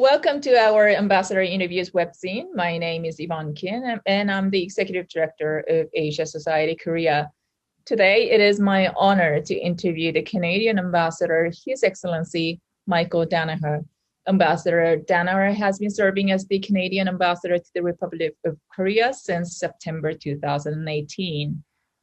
Welcome to our Ambassador Interviews webzine. My name is Yvonne and I'm the Executive Director of Asia Society Korea. Today, it is my honor to interview the Canadian Ambassador, His Excellency Michael Danagher. Ambassador Danagher has been serving as the Canadian Ambassador to the Republic of Korea since September 2018.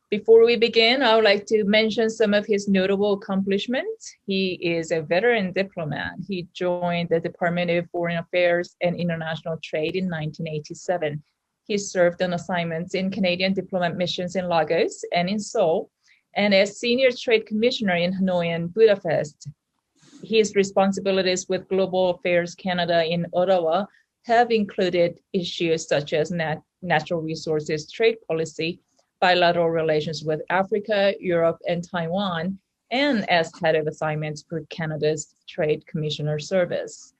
Before we begin, I would like to mention some of his notable accomplishments. He is a veteran diplomat. He joined the Department of Foreign Affairs and International Trade in 1987. He served on assignments in Canadian diplomat missions in Lagos and in Seoul, and as Senior Trade Commissioner in Hanoi and Budapest. His responsibilities with Global Affairs Canada in Ottawa have included issues such as natural resources trade policy, bilateral relations with Africa, Europe, and Taiwan, and as head of assignments for Canada's Trade Commissioner Service.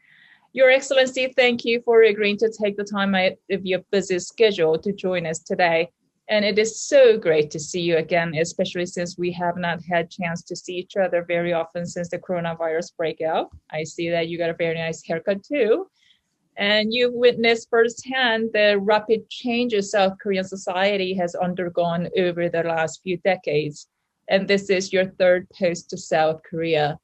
Your Excellency, thank you for agreeing to take the time out of your busy schedule to join us today. And it is so great to see you again, especially since we have not had a chance to see each other very often since the coronavirus breakout. I see that you got a very nice haircut too. And you've witnessed firsthand the rapid changes South Korean society has undergone over the last few decades. And this is your third post to South Korea.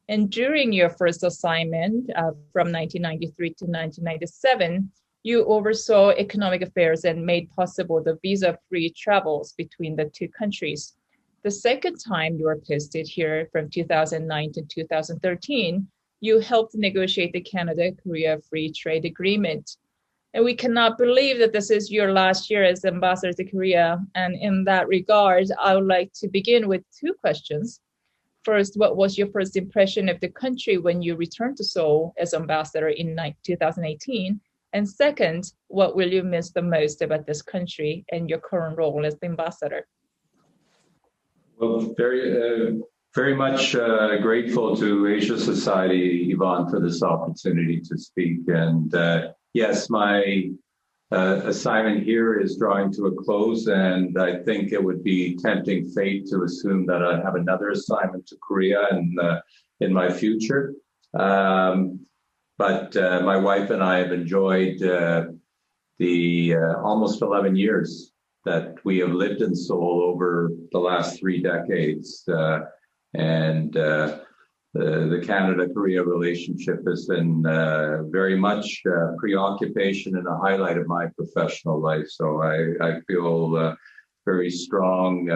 And during your first assignment from 1993 to 1997, you oversaw economic affairs and made possible the visa-free travels between the two countries. The second time you were posted here from 2009 to 2013, you helped negotiate the Canada-Korea Free Trade Agreement. And we cannot believe that this is your last year as ambassador to Korea. And in that regard, I would like to begin with two questions. First, what was your first impression of the country when you returned to Seoul as ambassador in 2018? And second, what will you miss the most about this country and your current role as the ambassador? Well, very much grateful to Asia Society, Yvonne, for this opportunity to speak. And yes, my assignment here is drawing to a close, and I think it would be tempting fate to assume that I have another assignment to Korea in my future. But my wife and I have enjoyed the almost 11 years that we have lived in Seoul over the last 3 decades. And the Canada-Korea relationship has been very much preoccupation and a highlight of my professional life. So I feel very strong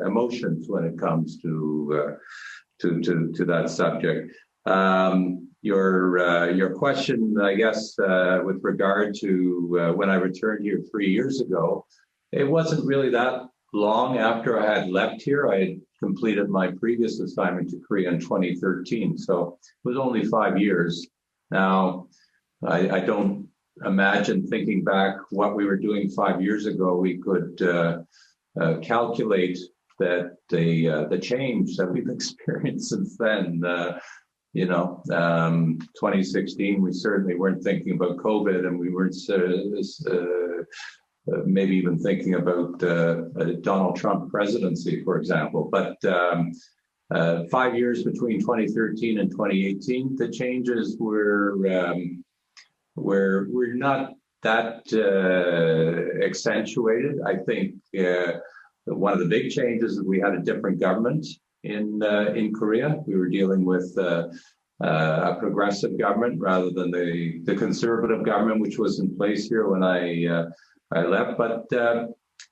emotions when it comes to that subject. Your question, I guess, with regard to when I returned here 3 years ago, it wasn't really that long after I had left here. I had completed my previous assignment to Korea in 2013, so it was only 5 years. Now, I don't imagine, thinking back what we were doing 5 years ago, we could calculate that the change that we've experienced since then. 2016, we certainly weren't thinking about COVID, and we weren't maybe even thinking about Donald Trump presidency, for example. But 5 years between 2013 and 2018, the changes were not that accentuated. I think one of the big changes is we had a different government in Korea. We were dealing with a progressive government rather than the conservative government, which was in place here when I left. But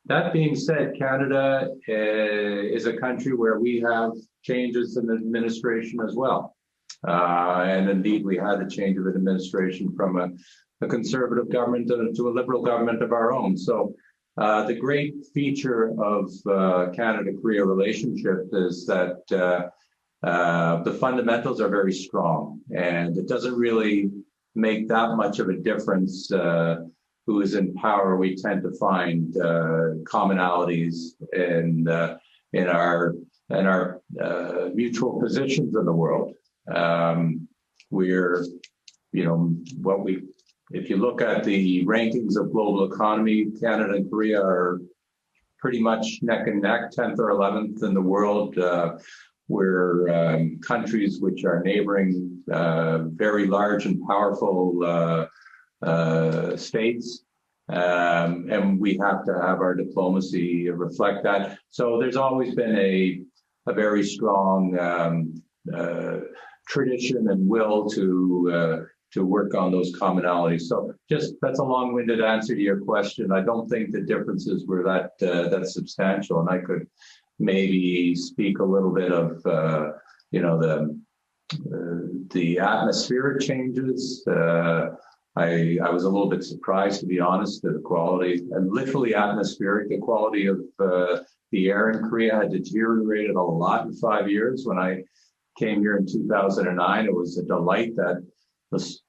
that being said, Canada is a country where we have changes in administration as well. And indeed, we had a change of administration from a conservative government to a liberal government of our own. So the great feature of Canada-Korea relationship is that the fundamentals are very strong, and it doesn't really make that much of a difference who is in power. We tend to find commonalities in our mutual positions in the world. If you look at the rankings of global economy, Canada and Korea are pretty much neck and neck, 10th or 11th in the world. we're countries which are neighboring very large and powerful states. And we have to have our diplomacy reflect that. So there's always been a very strong tradition and will to work on those commonalities. So just that's a long-winded answer to your question. I don't think the differences were that substantial, and I could maybe speak a little bit of the atmospheric changes. I was a little bit surprised, to be honest, at the quality, and literally atmospheric, the quality of the air in Korea had deteriorated a lot in 5 years. When I came here in 2009, it was a delight that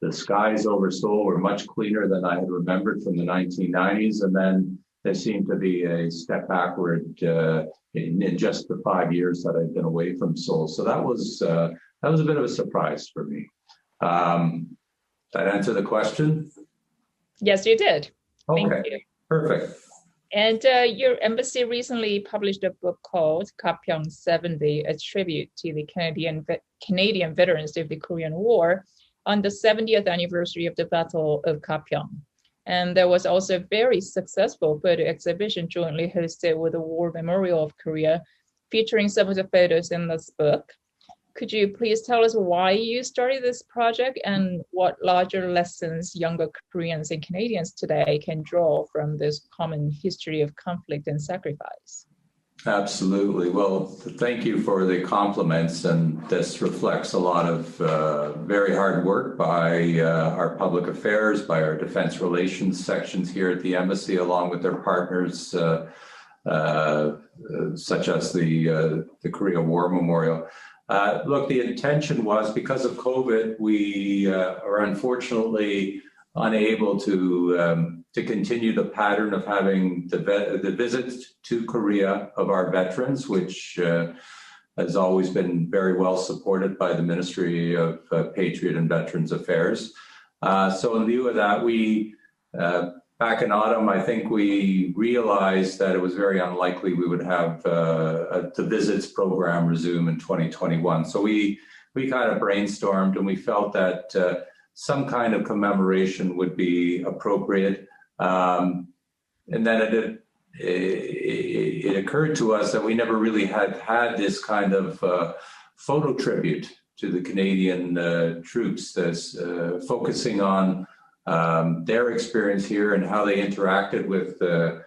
the skies over Seoul were much cleaner than I had remembered from the 1990s. And then there seemed to be a step backward in just the 5 years that I've been away from Seoul. So that was a bit of a surprise for me. That answer the question? Yes, you did. Okay, thank you. Perfect. And your embassy recently published a book called Gapyeong 70, a tribute to the Canadian veterans of the Korean War on the 70th anniversary of the Battle of Gapyeong. And there was also a very successful photo exhibition jointly hosted with the War Memorial of Korea, featuring some of the photos in this book. Could you please tell us why you started this project and what larger lessons younger Koreans and Canadians today can draw from this common history of conflict and sacrifice? Absolutely. Well, thank you for the compliments. And this reflects a lot of very hard work by our public affairs, by our defense relations sections here at the embassy, along with their partners, such as the Korea War Memorial. Look, the intention was, because of COVID, we are unfortunately unable to continue the pattern of having the visits to Korea of our veterans, which has always been very well supported by the Ministry of Patriot and Veterans Affairs. So in lieu of that, we back in autumn, I think we realized that it was very unlikely we would have the visits program resume in 2021. So we kind of brainstormed, and we felt that some kind of commemoration would be appropriate. And then it occurred to us that we never really had this kind of photo tribute to the Canadian troops that's focusing on their experience here and how they interacted with the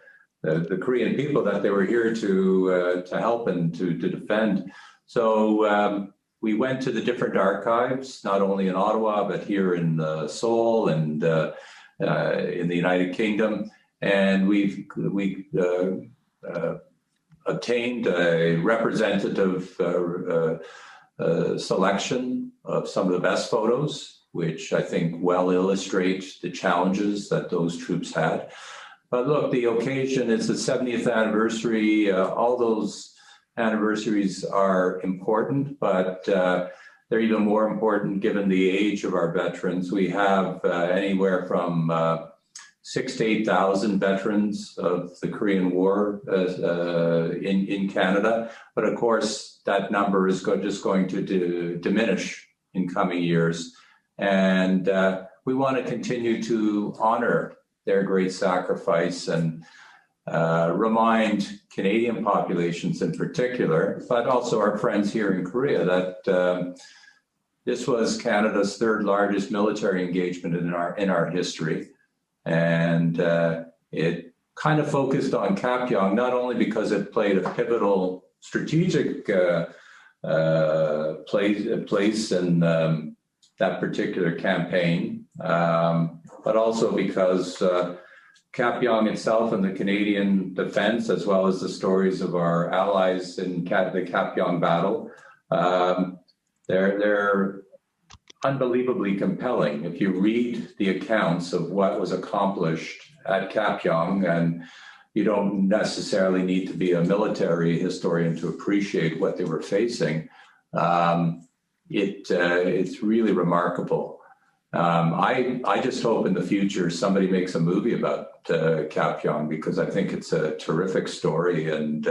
Korean people that they were here to help and to defend. So we went to the different archives, not only in Ottawa, but here in Seoul and in the United Kingdom. And we obtained a representative selection of some of the best photos, which I think well illustrate the challenges that those troops had. But look, the occasion is the 70th anniversary. All those anniversaries are important, but they're even more important given the age of our veterans. We have anywhere from 6,000 to 8,000 veterans of the Korean War in Canada. But of course, that number is just going to diminish in coming years. And we want to continue to honor their great sacrifice and remind Canadian populations in particular, but also our friends here in Korea, that this was Canada's third largest military engagement in our history. And it kind of focused on Gapyeong, not only because it played a pivotal strategic place in that particular campaign, but also because Gapyeong itself and the Canadian defense, as well as the stories of our allies in the Gapyeong battle, they're unbelievably compelling. If you read the accounts of what was accomplished at Gapyeong, and you don't necessarily need to be a military historian to appreciate what they were facing, it's really remarkable. I just hope in the future somebody makes a movie about Gapyeong, because I think it's a terrific story, and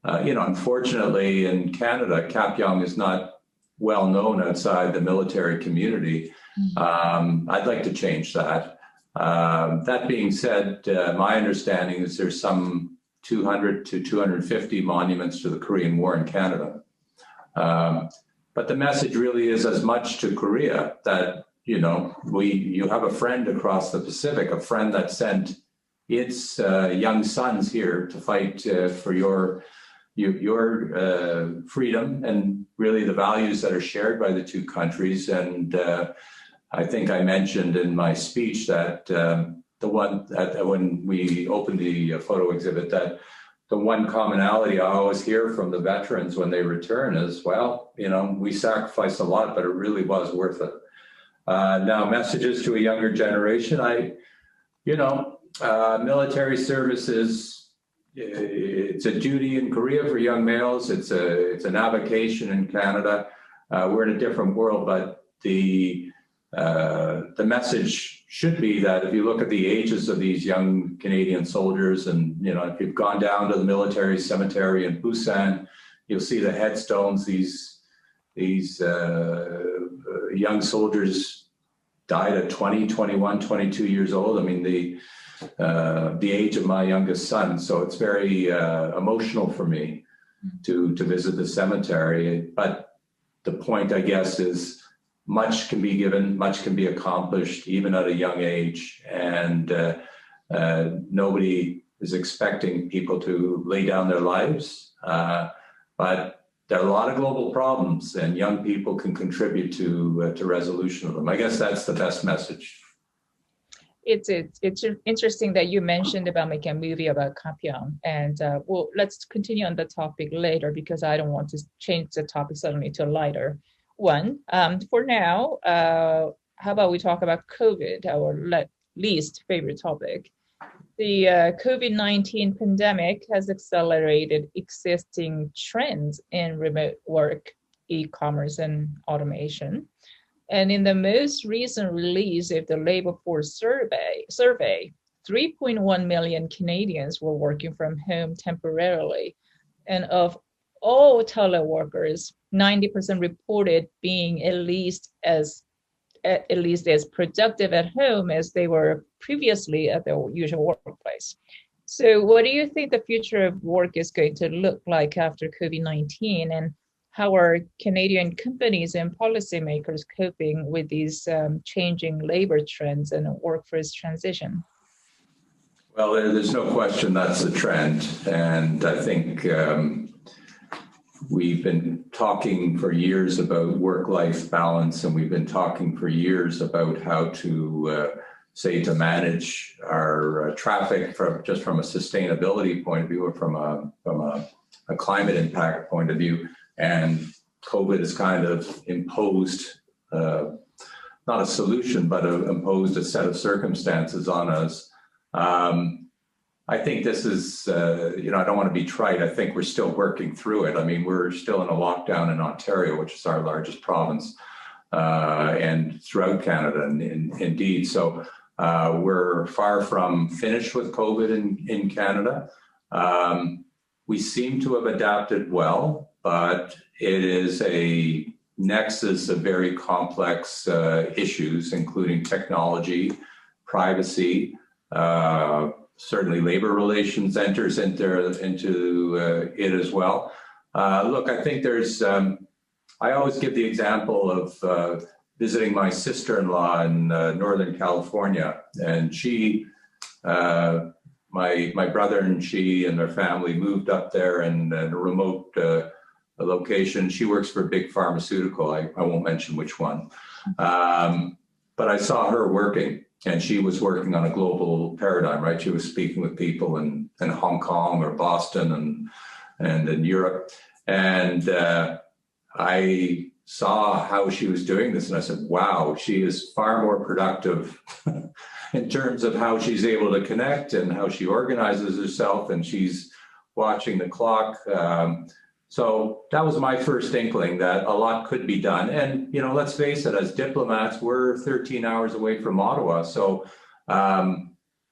Unfortunately in Canada, Cap Young is not well known outside the military community. I'd like to change that. That being said, my understanding is there's some 200 to 250 monuments to the Korean War in Canada. But the message really is as much to Korea that, you have a friend across the Pacific, a friend that sent its young sons here to fight for your freedom and really the values that are shared by the two countries. And I think I mentioned in my speech that when we opened the photo exhibit, that the one commonality I always hear from the veterans when they return is, well, we sacrificed a lot, but it really was worth it. Now, messages to a younger generation, military service it's a duty in Korea for young males. It's an avocation in Canada. We're in a different world, but the message should be that if you look at the ages of these young Canadian soldiers, and if you've gone down to the military cemetery in Busan, you'll see the headstones. These young soldiers died at 20, 21, 22 years old. I mean, the age of my youngest son. So it's very emotional for me to visit the cemetery. But the point, I guess, is much can be given, much can be accomplished, even at a young age. And nobody is expecting people to lay down their lives. But there are a lot of global problems, and young people can contribute to resolution of them. I guess that's the best message. It's interesting that you mentioned about making a movie about Kapyong, and let's continue on the topic later because I don't want to change the topic suddenly to a lighter one. For now, how about we talk about COVID, our least favorite topic. The COVID-19 pandemic has accelerated existing trends in remote work, e-commerce, and automation. And in the most recent release of the Labor Force survey, 3.1 million Canadians were working from home temporarily. And of all teleworkers, 90% reported being at least as productive at home as they were previously at their usual workplace. So what do you think the future of work is going to look like after COVID-19? And how are Canadian companies and policymakers coping with these changing labor trends and workforce transition? Well, there's no question that's a trend. And I think we've been talking for years about work-life balance, and we've been talking for years about how to manage our traffic from a sustainability point of view, or from a climate impact point of view. And COVID has kind of imposed, not a solution, but imposed a set of circumstances on us. I think this is, I don't want to be trite. I think we're still working through it. I mean, we're still in a lockdown in Ontario, which is our largest province, and throughout Canada, indeed. So we're far from finished with COVID in Canada. We seem to have adapted well, but it is a nexus of very complex issues, including technology, privacy, certainly labor relations enters into it as well. Look, I think there's, I always give the example of visiting my sister-in-law in Northern California, and she, my brother and she and their family moved up there in a remote location. She works for a big pharmaceutical. I won't mention which one. But I saw her working, and she was working on a global paradigm, right? She was speaking with people in Hong Kong or Boston and in Europe. And I saw how she was doing this, and I said, wow, she is far more productive in terms of how she's able to connect and how she organizes herself, and she's watching the clock. So that was my first inkling that a lot could be done. And, let's face it, as diplomats, we're 13 hours away from Ottawa. So,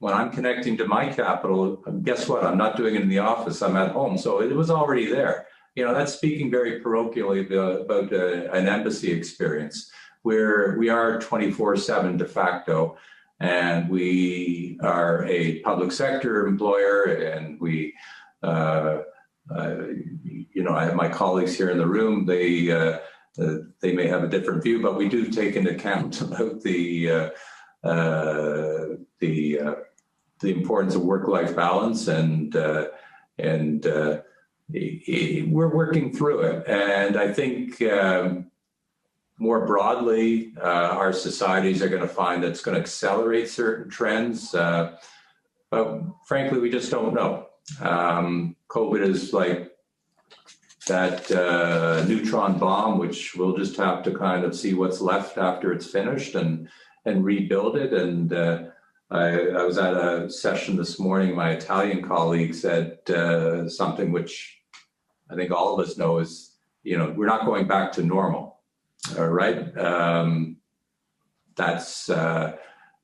when I'm connecting to my capital, guess what? I'm not doing it in the office. I'm at home. So it was already there. That's speaking very parochially about an embassy experience where we are 24/7 de facto, and we are a public sector employer, and we, I have my colleagues here in the room. They may have a different view, but we do take into account about the importance of work-life balance, and we're working through it. And I think more broadly, our societies are going to find that it's going to accelerate certain trends, but frankly, we just don't know. COVID is like that neutron bomb, which we'll just have to kind of see what's left after it's finished and rebuild it. And I was at a session this morning. My Italian colleague said something which I think all of us know is, we're not going back to normal. All right. That's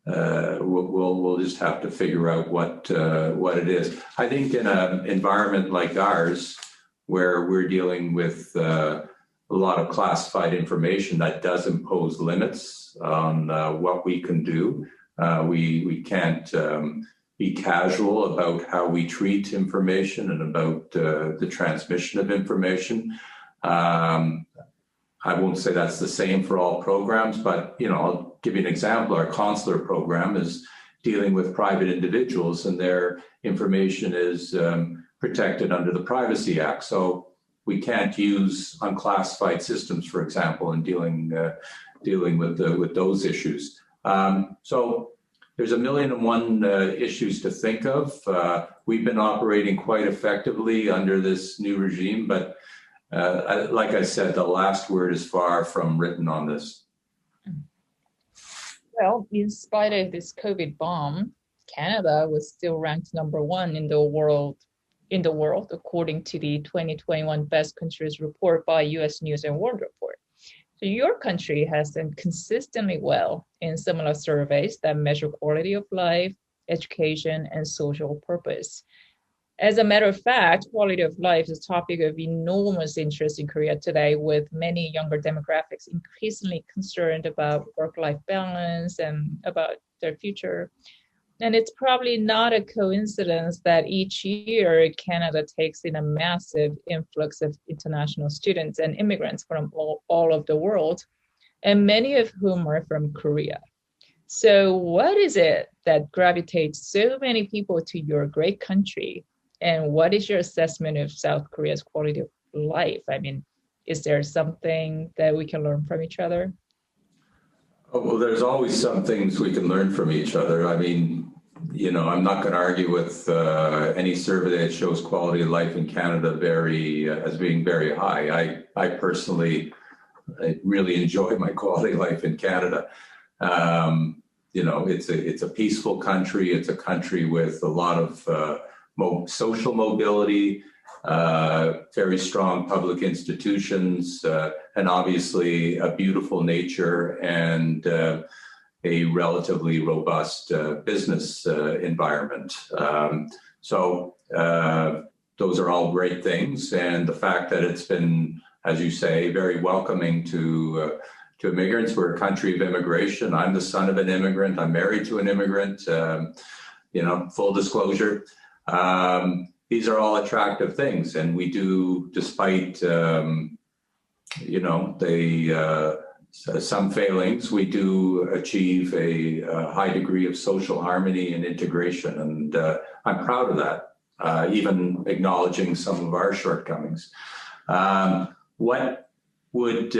we'll just have to figure out what it is. I think in an environment like ours, where we're dealing with a lot of classified information, that does impose limits on what we can do. We can't be casual about how we treat information and about the transmission of information. I won't say that's the same for all programs, but I'll give you an example. Our consular program is dealing with private individuals, and their information is protected under the Privacy Act. So we can't use unclassified systems, for example, in dealing with those issues. So there's a million and one issues to think of. We've been operating quite effectively under this new regime, but like I said, the last word is far from written on this. Well, in spite of this COVID bomb, Canada was still ranked #1 in the world, according to the 2021 Best Countries report by U.S. News and World Report. So your country has done consistently well in similar surveys that measure quality of life, education, and social purpose. As a matter of fact, quality of life is a topic of enormous interest in Korea today, with many younger demographics increasingly concerned about work-life balance and about their future. And it's probably not a coincidence that each year Canada takes in a massive influx of international students and immigrants from all of the world, and many of whom are from Korea. So what is it that gravitates so many people to your great country? And what is your assessment of South Korea's quality of life? I mean, is there something that we can learn from each other? Oh, well, there's always some things we can learn from each other. I mean, I'm not going to argue with any survey that shows quality of life in Canada as being very high. I personally really enjoy my quality of life in Canada. It's a peaceful country. It's a country with a lot of social mobility, very strong public institutions, and obviously a beautiful nature and a relatively robust business environment. So those are all great things. And the fact that it's been, as you say, very welcoming to immigrants. We're a country of immigration. I'm the son of an immigrant. I'm married to an immigrant, full disclosure. These are all attractive things, and we do, despite some failings, we do achieve a high degree of social harmony and integration, and I'm proud of that, even acknowledging some of our shortcomings. What would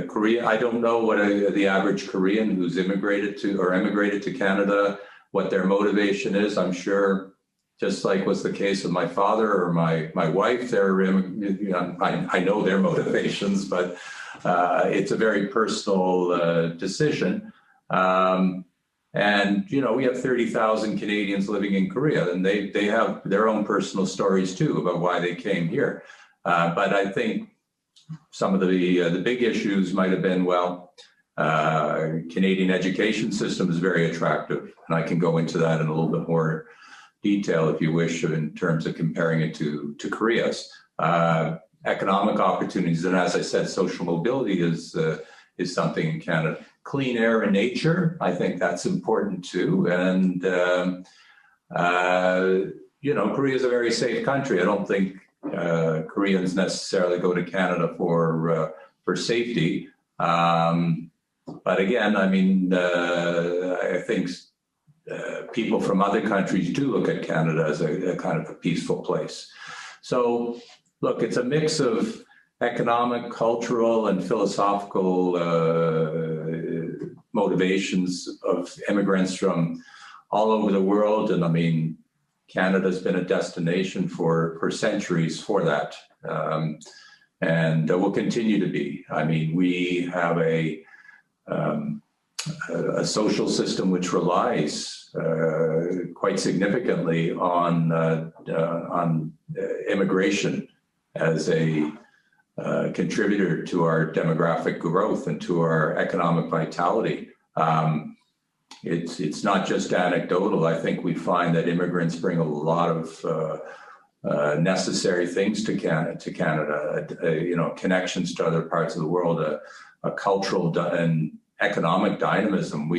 Korea? I don't know what the average Korean who's emigrated to Canada, what their motivation is. I'm sure, just like was the case of my father or my wife, I know their motivations, but it's a very personal decision. And we have 30,000 Canadians living in Korea, and they have their own personal stories too about why they came here. But I think some of the big issues might have been, Canadian education system is very attractive, and I can go into that in a little bit more detail if you wish in terms of comparing it to Korea's. Economic opportunities, and as I said, social mobility is something in Canada. Clean air and nature, I think that's important too. And Korea is a very safe country. I don't think Koreans necessarily go to Canada for safety. But again, I mean, I think people from other countries do look at Canada as a kind of a peaceful place. So, look, it's a mix of economic, cultural, and philosophical motivations of immigrants from all over the world. And I mean, Canada's been a destination for centuries for that. And will continue to be. I mean, we have a social system which relies quite significantly on immigration as a contributor to our demographic growth and to our economic vitality. It's not just anecdotal. I think we find that immigrants bring a lot of necessary things to Canada, connections to other parts of the world, a cultural and economic dynamism.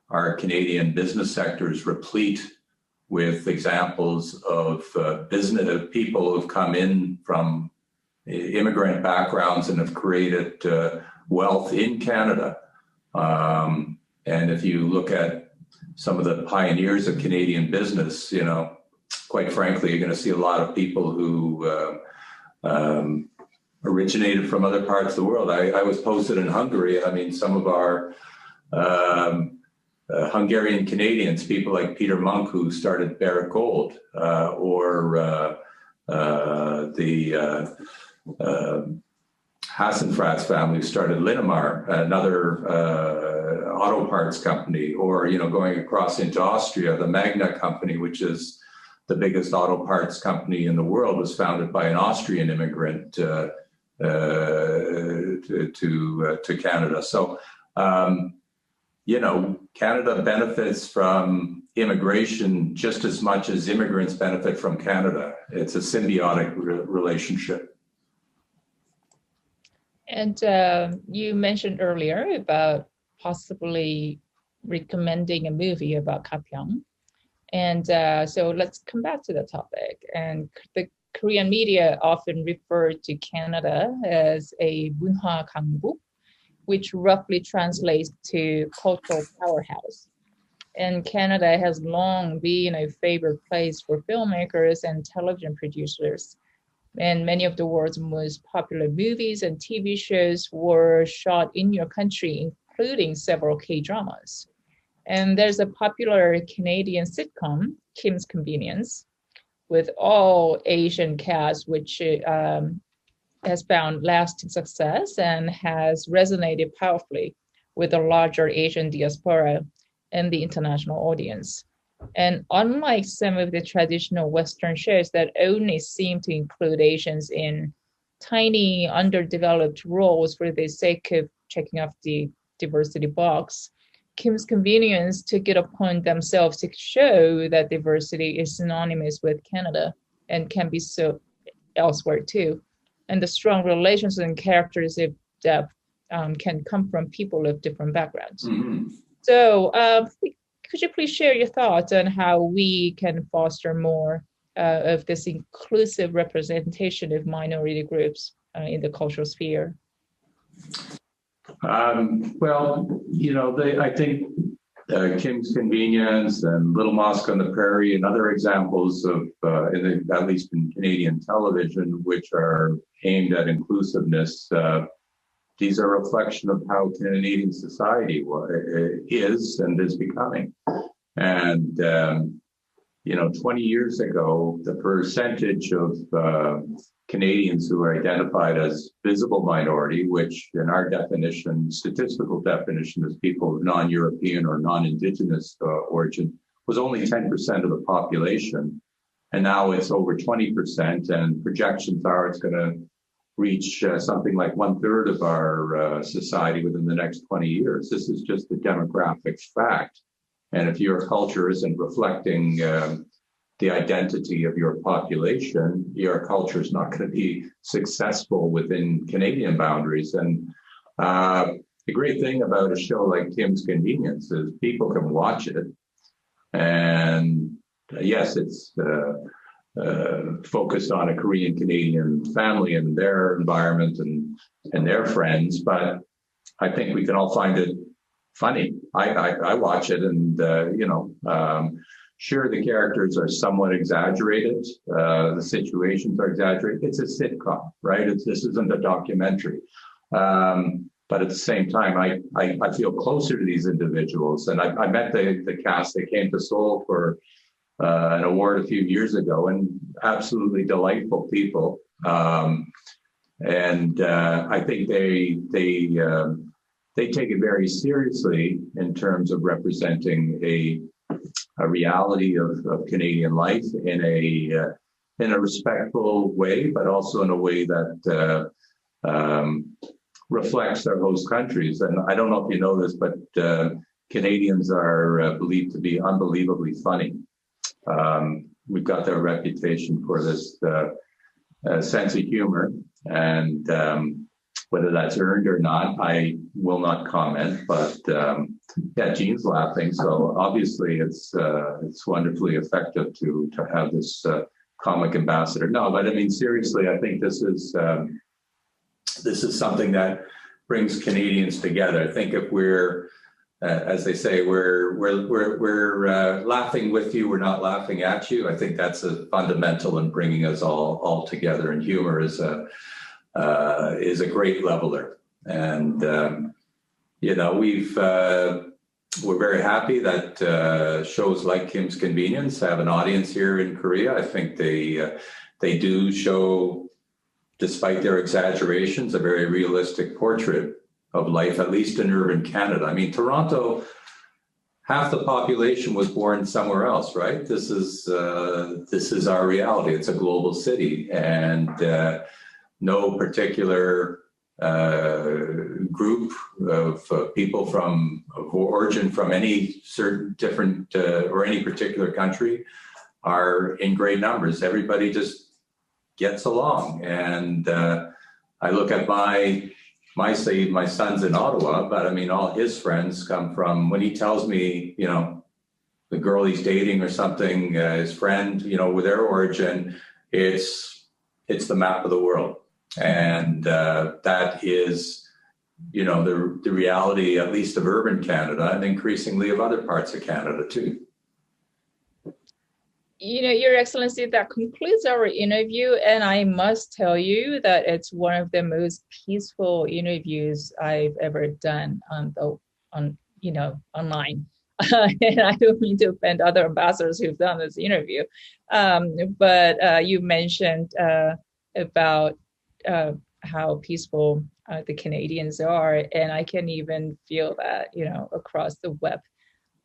Our Canadian business sector is replete with examples of business people who've come in from immigrant backgrounds and have created wealth in Canada. And if you look at some of the pioneers of Canadian business, quite frankly, you're going to see a lot of people who originated from other parts of the world. I was posted in Hungary. I mean, some of our Hungarian Canadians, people like Peter Monk, who started Barrick Gold, or the Hassenfratz family, who started Linamar, another auto parts company, or, going across into Austria, the Magna company, which is the biggest auto parts company in the world, was founded by an Austrian immigrant to Canada. So, Canada benefits from immigration just as much as immigrants benefit from Canada. It's a symbiotic relationship. And you mentioned earlier about possibly recommending a movie about Gapyeong. And so let's come back to the topic. And the Korean media often refer to Canada as a 문화 강국, which roughly translates to cultural powerhouse. And Canada has long been a favorite place for filmmakers and television producers. And many of the world's most popular movies and TV shows were shot in your country, including several K-dramas. And there's a popular Canadian sitcom, Kim's Convenience, with all Asian cast, which has found lasting success and has resonated powerfully with the larger Asian diaspora and the international audience. And unlike some of the traditional Western shows that only seem to include Asians in tiny, underdeveloped roles for the sake of checking off the diversity box, Kim's Convenience took it upon themselves to show that diversity is synonymous with Canada and can be so elsewhere too. And the strong relations and characters of depth can come from people of different backgrounds. Mm-hmm. So could you please share your thoughts on how we can foster more of this inclusive representation of minority groups in the cultural sphere? I think Kim's Convenience and Little Mosque on the Prairie and other examples of, at least in Canadian television, which are aimed at inclusiveness, these are a reflection of how Canadian society is and is becoming. And, 20 years ago, the percentage of Canadians who are identified as visible minority, which in our definition, statistical definition, is people of non-European or non-Indigenous origin, was only 10% of the population. And now it's over 20%, and projections are it's going to reach something like 1/3 of our society within the next 20 years. This is just a demographic fact. And if your culture isn't reflecting the identity of your population, your culture is not going to be successful within Canadian boundaries. And the great thing about a show like Kim's Convenience is people can watch it. And yes, it's focused on a Korean Canadian family and their environment and their friends, but I think we can all find it funny. I watch it, and sure, the characters are somewhat exaggerated, the situations are exaggerated. It's a sitcom, right? This isn't a documentary, but at the same time, I feel closer to these individuals, and I met the cast. They came to Seoul for an award a few years ago, and absolutely delightful people. And I think they take it very seriously in terms of representing a reality of Canadian life in a respectful way, but also in a way that reflects their host countries. And I don't know if you know this, but Canadians are believed to be unbelievably funny. We've got their reputation for this sense of humor, and whether that's earned or not, I will not comment. But yeah, Jean's laughing, so obviously it's wonderfully effective to have this comic ambassador. No, but I mean seriously, I think this is something that brings Canadians together. I think if we're as they say, we're laughing with you. We're not laughing at you. I think that's a fundamental in bringing us all together. And humor is a great leveler. And we're very happy that shows like Kim's Convenience have an audience here in Korea. I think they do show, despite their exaggerations, a very realistic portrait of life, at least in urban Canada. I mean, Toronto, half the population was born somewhere else, right? This is our reality. It's a global city, and no particular group of people of origin from any certain different or any particular country are in great numbers. Everybody just gets along, and I look at my son's in Ottawa, but I mean, all his friends come from, when he tells me, the girl he's dating or something, his friend, with their origin, it's the map of the world. And that is, the reality, at least of urban Canada, and increasingly of other parts of Canada too. Your Excellency, that concludes our interview, and I must tell you that it's one of the most peaceful interviews I've ever done online. And I don't mean to offend other ambassadors who've done this interview, but you mentioned about how peaceful the Canadians are, and I can even feel that, across the web.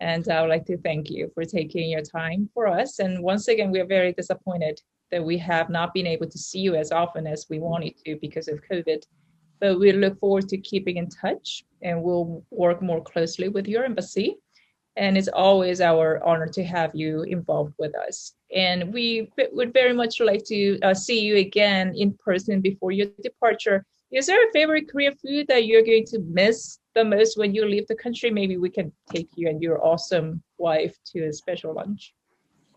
And I would like to thank you for taking your time for us. And once again, we are very disappointed that we have not been able to see you as often as we wanted to because of COVID. But we look forward to keeping in touch, and we'll work more closely with your embassy. And it's always our honor to have you involved with us. And we would very much like to see you again in person before your departure. Is there a favorite Korean food that you're going to miss the most when you leave the country? Maybe we can take you and your awesome wife to a special lunch.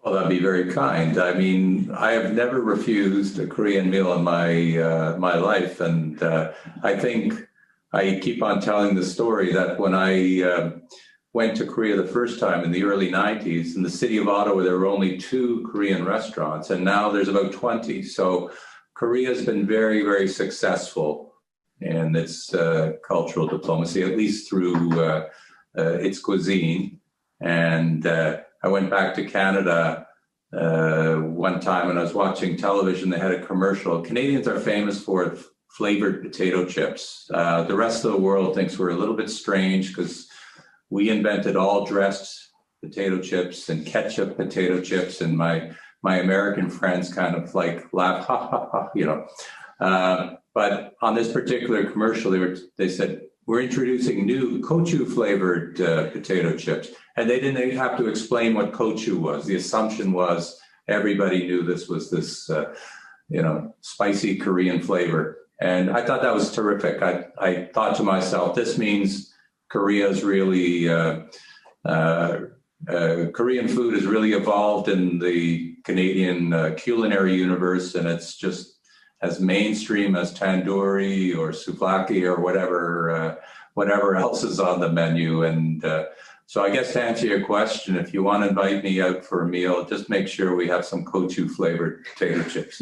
Well, that'd be very kind. I mean, I have never refused a Korean meal in my life, and I think I keep on telling the story that when I went to Korea the first time in the early 90s, in the city of Ottawa, there were only 2 Korean restaurants, and now there's about 20. So Korea has been very, very successful in its cultural diplomacy, at least through its cuisine. And I went back to Canada one time when I was watching television. They had a commercial. Canadians are famous for flavored potato chips. The rest of the world thinks we're a little bit strange because we invented all dressed potato chips and ketchup potato chips, and my American friends kind of like laugh, ha, ha, ha, But on this particular commercial, they said, we're introducing new kochu flavored potato chips. And they didn't even have to explain what kochu was. The assumption was everybody knew this was this, spicy Korean flavor. And I thought that was terrific. I thought to myself, this means Korea's really, Korean food has really evolved in the Canadian culinary universe, and it's just as mainstream as tandoori or souvlaki or whatever else is on the menu. And so I guess to answer your question, if you want to invite me out for a meal, just make sure we have some kochu flavored potato chips.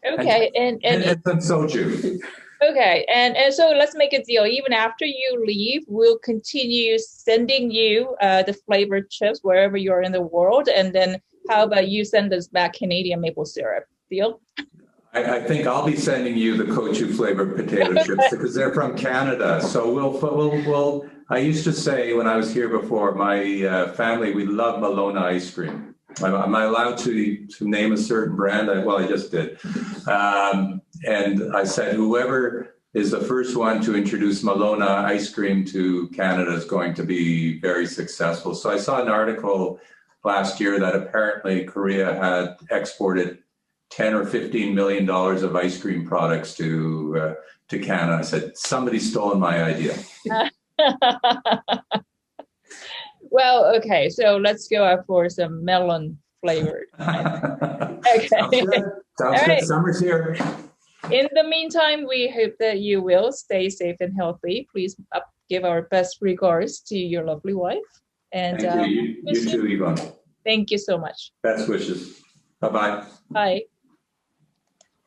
Okay, and some soju. Okay, and so let's make a deal. Even after you leave, we'll continue sending you the flavored chips wherever you're in the world. And then how about you send us back Canadian maple syrup? Deal? I think I'll be sending you the kochu flavored potato chips because they're from Canada. So we'll. I used to say when I was here before, my family, we love Malona ice cream. Am I allowed to name a certain brand? I just did. And I said, whoever is the first one to introduce Malona ice cream to Canada is going to be very successful. So I saw an article last year that apparently Korea had exported $10 or $15 million of ice cream products to Canada. I said, somebody's stolen my idea. Well, okay, so let's go out for some melon flavored. Okay. Sounds good. Right. Summer's here. In the meantime, we hope that you will stay safe and healthy. Please give our best regards to your lovely wife. And thank you. You too, Yvonne. Thank you so much. Best wishes. Bye-bye. Bye.